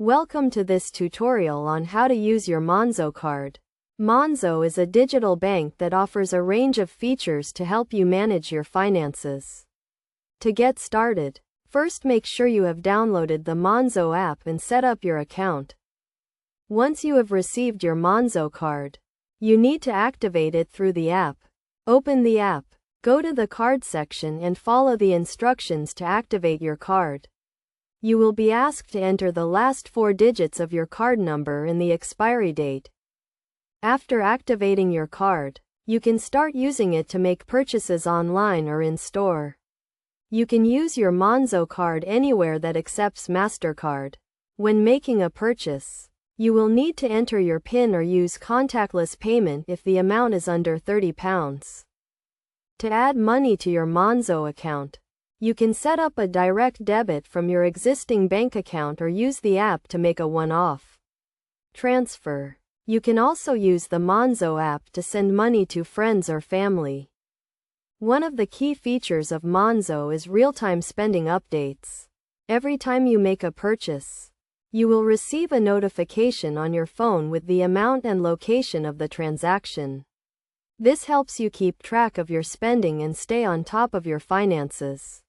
Welcome to this tutorial on how to use your Monzo card. Monzo is a digital bank that offers a range of features to help you manage your finances. To get started, first make sure you have downloaded the Monzo app and set up your account. Once you have received your Monzo card, you need to activate it through the app. Open the app, go to the card section and follow the instructions to activate your card. You will be asked to enter the last 4 digits of your card number and the expiry date. After activating your card, you can start using it to make purchases online or in store. You can use your Monzo card anywhere that accepts MasterCard. When making a purchase, you will need to enter your PIN or use contactless payment if the amount is under £30. To add money to your Monzo account, you can set up a direct debit from your existing bank account or use the app to make a one-off transfer. You can also use the Monzo app to send money to friends or family. One of the key features of Monzo is real-time spending updates. Every time you make a purchase, you will receive a notification on your phone with the amount and location of the transaction. This helps you keep track of your spending and stay on top of your finances.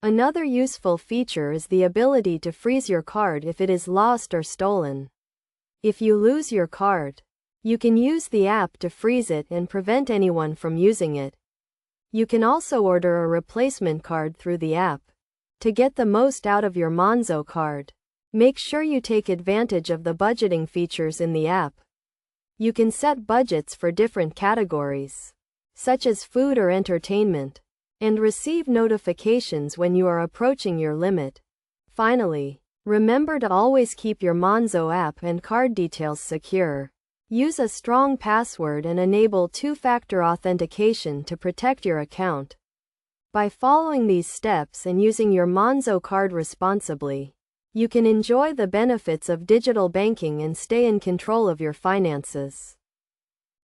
Another useful feature is the ability to freeze your card if it is lost or stolen. If you lose your card, you can use the app to freeze it and prevent anyone from using it. You can also order a replacement card through the app. To get the most out of your Monzo card, make sure you take advantage of the budgeting features in the app. You can set budgets for different categories, such as food or entertainment, and receive notifications when you are approaching your limit. Finally, remember to always keep your Monzo app and card details secure. Use a strong password and enable two-factor authentication to protect your account. By following these steps and using your Monzo card responsibly, you can enjoy the benefits of digital banking and stay in control of your finances.